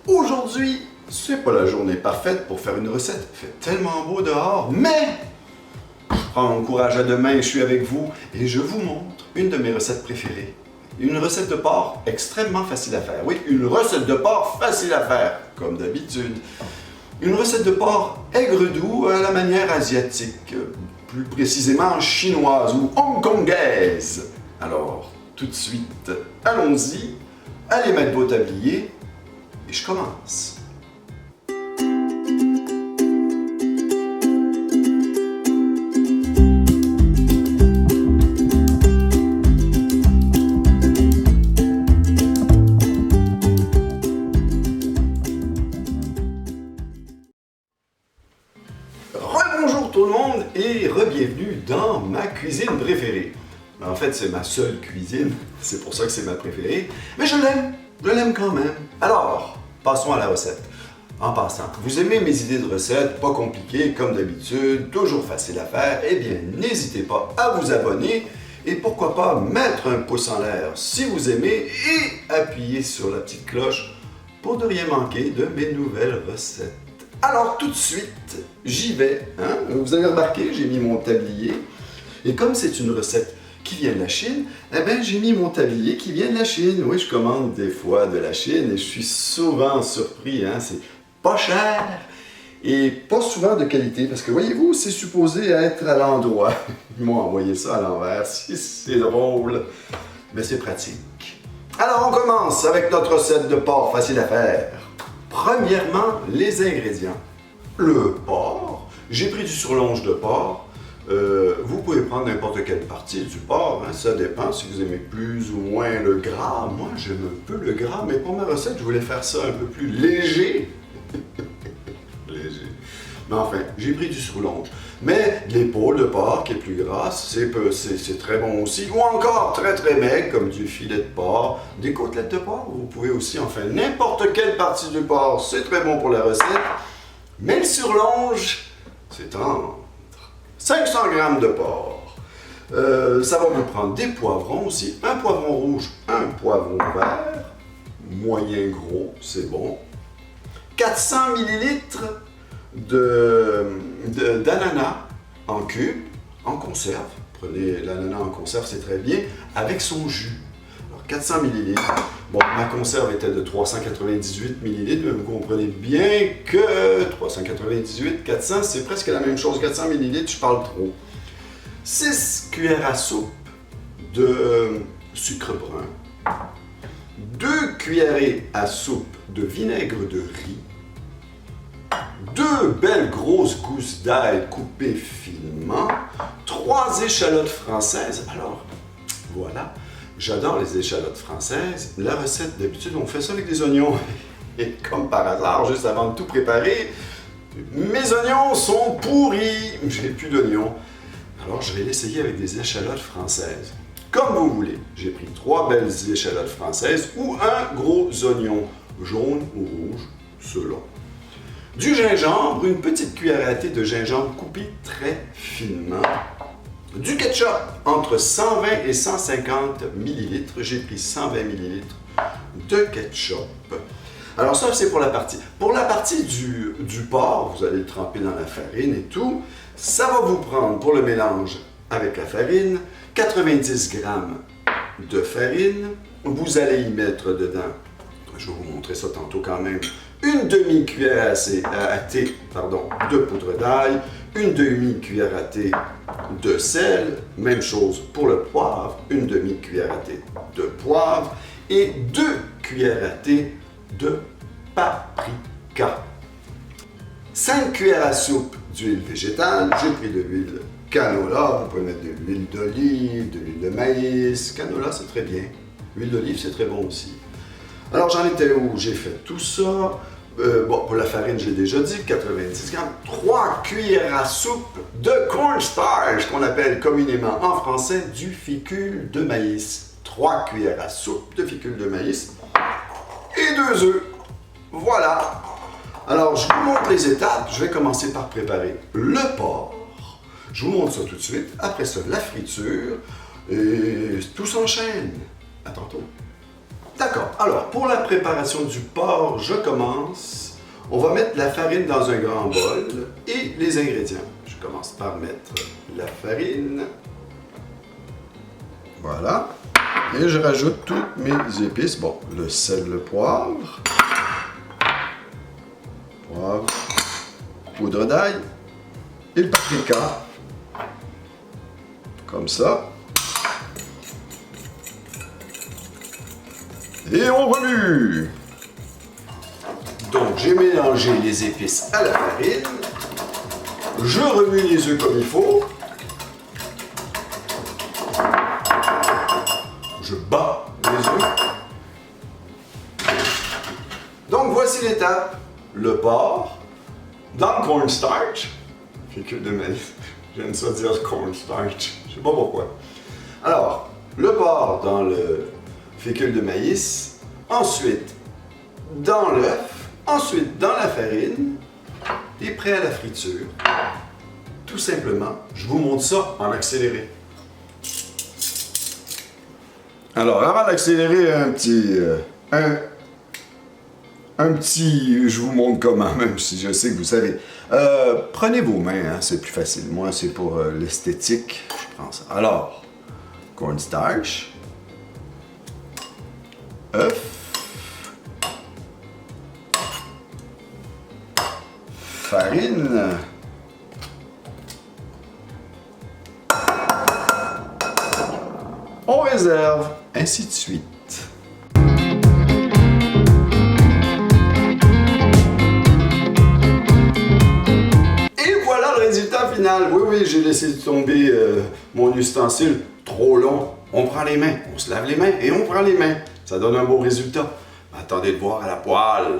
Aujourd'hui, c'est pas la journée parfaite pour faire une recette. Il fait tellement beau dehors, mais je prends mon courage à deux mains et je suis avec vous et je vous montre une de mes recettes préférées. Une recette de porc extrêmement facile à faire. Oui, une recette de porc facile à faire, comme d'habitude. Une recette de porc aigre-doux à la manière asiatique, plus précisément chinoise ou hongkongaise. Alors, tout de suite, allons-y, allez mettre vos tabliers et je commence. Rebonjour tout le monde et re-bienvenue dans ma cuisine préférée. En fait, c'est ma seule cuisine, c'est pour ça que c'est ma préférée, mais je l'aime quand même. Alors, passons à la recette. En passant, vous aimez mes idées de recettes, pas compliquées comme d'habitude, toujours faciles à faire, eh bien, n'hésitez pas à vous abonner et pourquoi pas mettre un pouce en l'air si vous aimez et appuyer sur la petite cloche pour ne rien manquer de mes nouvelles recettes. Alors, tout de suite, j'y vais. Hein? Vous avez remarqué, j'ai mis mon tablier. Et comme c'est une recette qui vient de la Chine, eh bien, j'ai mis mon tablier qui vient de la Chine. Oui, je commande des fois de la Chine et je suis souvent surpris. Hein? C'est pas cher et pas souvent de qualité. Parce que, voyez-vous, c'est supposé être à l'endroit. Ils m'ont envoyé ça à l'envers. C'est drôle, mais c'est pratique. Alors, on commence avec notre recette de porc facile à faire. Premièrement, les ingrédients. Le porc. J'ai pris du surlonge de porc. Vous pouvez prendre n'importe quelle partie du porc, hein, ça dépend si vous aimez plus ou moins le gras. Moi, j'aime un peu le gras, mais pour ma recette, je voulais faire ça un peu plus léger. Léger. Mais enfin, j'ai pris du surlonge. Mais l'épaule de porc qui est plus grasse, c'est très bon aussi. Ou encore très très maigre, comme du filet de porc, des côtelettes de porc. Vous pouvez aussi en faire n'importe quelle partie du porc, c'est très bon pour la recette. Mais le surlonge, c'est tendre. 500 g de porc. Ça va vous prendre des poivrons aussi. Un poivron rouge, un poivron vert. Moyen gros, c'est bon. 400 ml d'ananas en cubes, en conserve. Prenez l'ananas en conserve, c'est très bien, avec son jus. Alors 400 ml. Bon, ma conserve était de 398 ml, mais vous comprenez bien que 398, 400, c'est presque la même chose. 400 ml, je parle trop. 6 cuillères à soupe de sucre brun. 2 cuillerées à soupe de vinaigre de riz. 2 belles grosses gousses d'ail coupées finement, 3 échalotes françaises. Alors, voilà, j'adore les échalotes françaises. La recette, d'habitude, on fait ça avec des oignons. Et comme par hasard, juste avant de tout préparer, mes oignons sont pourris. J'ai plus d'oignons. Alors, je vais l'essayer avec des échalotes françaises. Comme vous voulez. J'ai pris 3 belles échalotes françaises ou un gros oignon jaune ou rouge, selon. Du gingembre, une petite cuillère à thé de gingembre coupé très finement. Du ketchup, entre 120 et 150 ml. J'ai pris 120 ml de ketchup. Alors ça, c'est pour la partie. Pour la partie du porc, vous allez le tremper dans la farine et tout. Ça va vous prendre, pour le mélange avec la farine, 90 g de farine. Vous allez y mettre dedans, je vais vous montrer ça tantôt quand même, une demi-cuillère à thé de poudre d'ail, une demi-cuillère à thé de sel, même chose pour le poivre, une demi-cuillère à thé de poivre et 2 cuillères à thé de paprika. 5 cuillères à soupe d'huile végétale, j'ai pris de l'huile canola, vous pouvez mettre de l'huile d'olive, de l'huile de maïs, canola c'est très bien, l'huile d'olive c'est très bon aussi. Alors, j'en étais où? J'ai fait tout ça. Bon, pour la farine, j'ai déjà dit, 90 g. 3 cuillères à soupe de cornstarch, qu'on appelle communément en français du fécule de maïs. 3 cuillères à soupe de fécule de maïs. Et 2 œufs. Voilà. Alors, je vous montre les étapes. Je vais commencer par préparer le porc. Je vous montre ça tout de suite. Après ça, la friture. Et tout s'enchaîne. À tantôt. D'accord. Alors, pour la préparation du porc, je commence. On va mettre la farine dans un grand bol et les ingrédients. Je commence par mettre la farine. Voilà. Et je rajoute toutes mes épices. Bon, le sel, le poivre. Poivre. Poudre d'ail. Et le paprika. Comme ça. Et on remue. Donc, j'ai mélangé les épices à la farine. Je remue les œufs comme il faut. Je bats les œufs. Donc, voici l'étape. Le porc dans le cornstarch. Fécule de maïs. J'aime ça dire cornstarch. Je sais pas pourquoi. Alors, le porc dans le fécule de maïs, ensuite dans l'œuf, ensuite dans la farine et prêt à la friture. Tout simplement, je vous montre ça en accéléré. Alors, avant d'accélérer, un petit, je vous montre comment, même si je sais que vous savez. Prenez vos mains, hein, c'est plus facile. Moi, c'est pour l'esthétique, je prends ça. Alors, cornstarch. Œuf, farine, on réserve, ainsi de suite. Et voilà le résultat final. Oui, j'ai laissé tomber mon ustensile trop long. On prend les mains, on se lave les mains et on prend les mains. Ça donne un beau résultat. Attendez de voir à la poêle.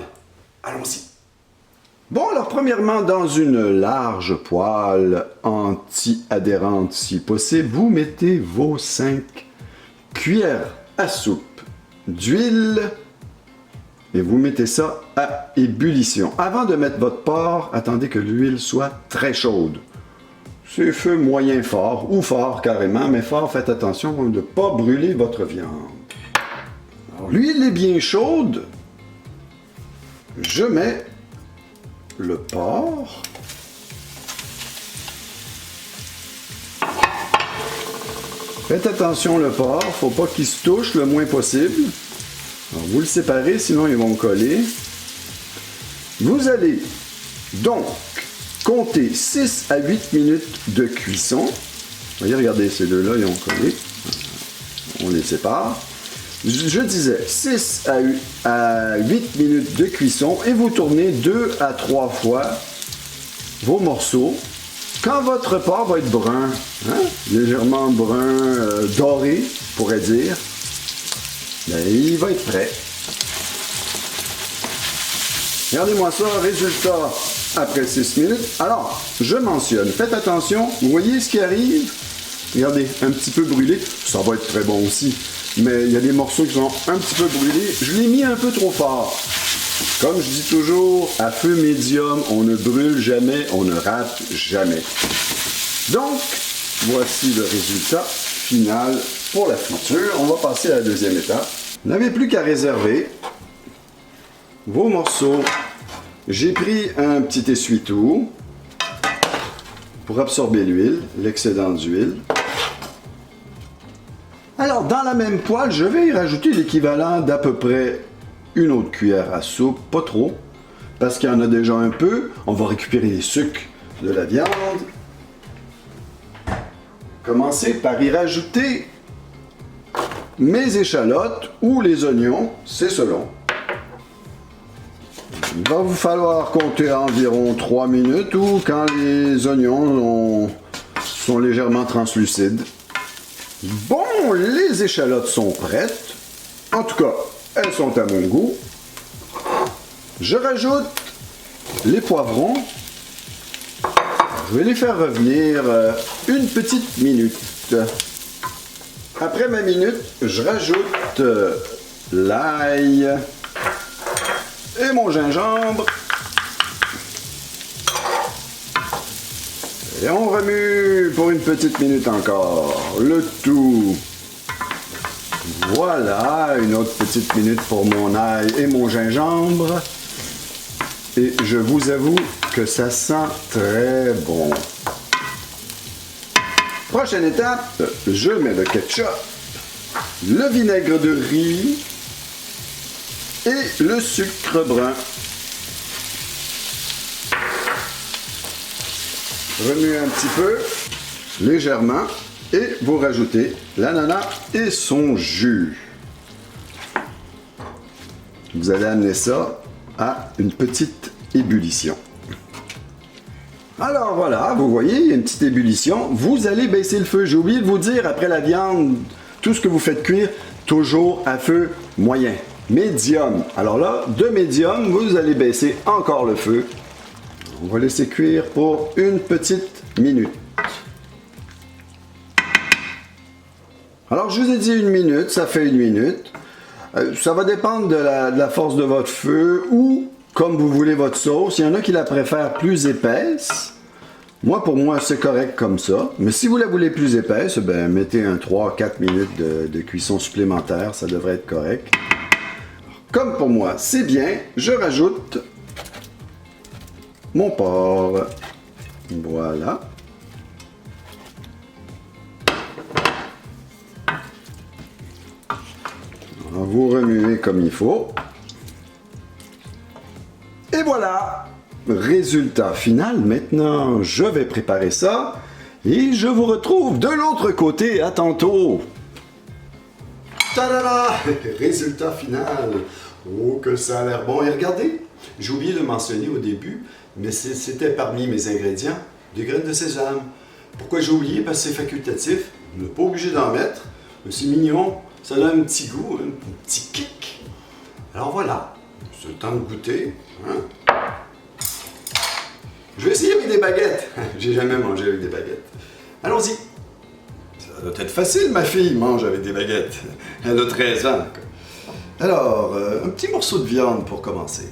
Allons-y. Bon, alors premièrement, dans une large poêle anti-adhérente si possible, vous mettez vos 5 cuillères à soupe d'huile et vous mettez ça à ébullition. Avant de mettre votre porc, attendez que l'huile soit très chaude. C'est feu moyen fort ou fort carrément, mais fort, faites attention de ne pas brûler votre viande. L'huile est bien chaude. Je mets le porc. Faites attention le porc, faut pas qu'il se touche le moins possible. Alors, vous le séparez, sinon ils vont coller. Vous allez donc compter 6 à 8 minutes de cuisson. Vous voyez, regardez, ces deux-là, ils ont collé. On les sépare. Je disais 6 à 8 minutes de cuisson et vous tournez 2 à 3 fois vos morceaux. Quand votre porc va être brun, hein, légèrement brun, doré, on pourrait dire, ben, il va être prêt. Regardez-moi ça, résultat après 6 minutes. Alors, je mentionne, faites attention, vous voyez ce qui arrive? Regardez, un petit peu brûlé, ça va être très bon aussi. Mais il y a des morceaux qui sont un petit peu brûlés. Je l'ai mis un peu trop fort. Comme je dis toujours, à feu médium, on ne brûle jamais, on ne rate jamais. Donc, voici le résultat final pour la friture. On va passer à la deuxième étape. Vous n'avez plus qu'à réserver vos morceaux. J'ai pris un petit essuie-tout pour absorber l'huile, l'excédent d'huile. Alors, dans la même poêle, je vais y rajouter l'équivalent d'à peu près une autre cuillère à soupe, pas trop, parce qu'il y en a déjà un peu. On va récupérer les sucres de la viande. Commencer par y rajouter mes échalotes ou les oignons, c'est selon. Il va vous falloir compter environ 3 minutes ou quand les oignons sont légèrement translucides. Bon, les échalotes sont prêtes. En tout cas, elles sont à mon goût. Je rajoute les poivrons. Je vais les faire revenir une petite minute. Après ma minute, je rajoute l'ail et mon gingembre. Et on remue pour une petite minute encore. Le tout. Voilà, une autre petite minute pour mon ail et mon gingembre. Et je vous avoue que ça sent très bon. Prochaine étape, je mets le ketchup, le vinaigre de riz et le sucre brun. Remuez un petit peu, légèrement, et vous rajoutez l'ananas et son jus. Vous allez amener ça à une petite ébullition. Alors voilà, vous voyez, il y a une petite ébullition. Vous allez baisser le feu. J'ai oublié de vous dire, après la viande, tout ce que vous faites cuire, toujours à feu moyen, médium. Alors là, de médium, vous allez baisser encore le feu. On va laisser cuire pour une petite minute. Alors, je vous ai dit une minute, ça fait une minute. Ça va dépendre de la force de votre feu ou comme vous voulez votre sauce. Il y en a qui la préfèrent plus épaisse. Moi, pour moi, c'est correct comme ça. Mais si vous la voulez plus épaisse, ben, mettez un 3-4 minutes de cuisson supplémentaire. Ça devrait être correct. Comme pour moi, c'est bien. Je rajoute mon porc. Voilà. Alors, vous remuez comme il faut. Et voilà! Résultat final. Maintenant, je vais préparer ça. Et je vous retrouve de l'autre côté. À tantôt! Tadada! Résultat final. Oh, que ça a l'air bon. Et regardez, j'ai oublié de mentionner au début, mais c'était parmi mes ingrédients, des graines de sésame. Pourquoi j'ai oublié? Parce que c'est facultatif. On n'est pas obligé d'en mettre. Mais c'est mignon. Ça donne un petit goût, un petit kick. Alors voilà, c'est le temps de goûter. Hein? Je vais essayer avec des baguettes. J'ai jamais mangé avec des baguettes. Allons-y. Ça doit être facile, ma fille mange avec des baguettes. Elle a 13 ans. Alors, un petit morceau de viande pour commencer.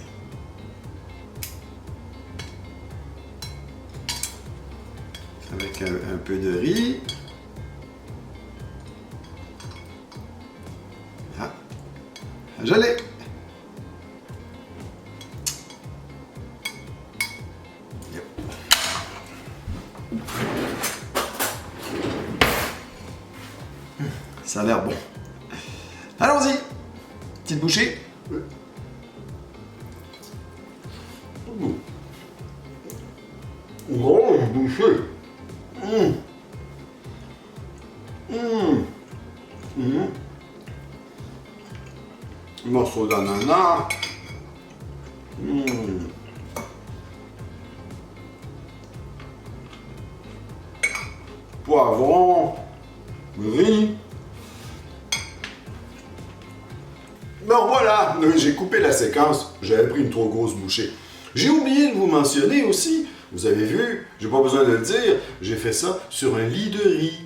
Avec un peu de riz. Ah, je l'ai. Ça a l'air bon. Allons-y. Petite bouchée. Grosse bouchée. Morceau d'ananas. Poivron. Riz. Ben voilà, j'ai coupé la séquence, j'avais pris une trop grosse bouchée. J'ai oublié de vous mentionner aussi, vous avez vu, j'ai pas besoin de le dire, j'ai fait ça sur un lit de riz.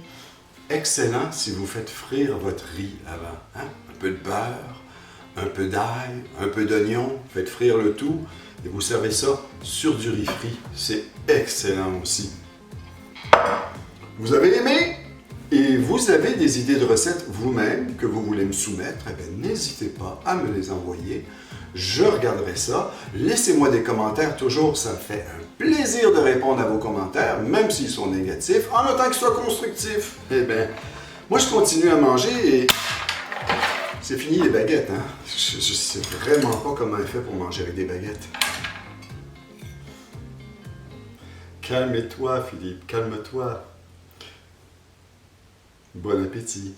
Excellent si vous faites frire votre riz avant. Hein? Un peu de beurre, un peu d'ail, un peu d'oignon, faites frire le tout et vous servez ça sur du riz frit. C'est excellent aussi. Vous avez aimé? Et vous avez des idées de recettes vous-même que vous voulez me soumettre, eh bien, n'hésitez pas à me les envoyer. Je regarderai ça. Laissez-moi des commentaires toujours, ça me fait un plaisir de répondre à vos commentaires, même s'ils sont négatifs, en autant qu'ils soient constructifs. Eh bien, moi je continue à manger et c'est fini les baguettes. Hein? Je sais vraiment pas comment elle fait pour manger avec des baguettes. Calme-toi, Philippe, calme-toi. Bon appétit.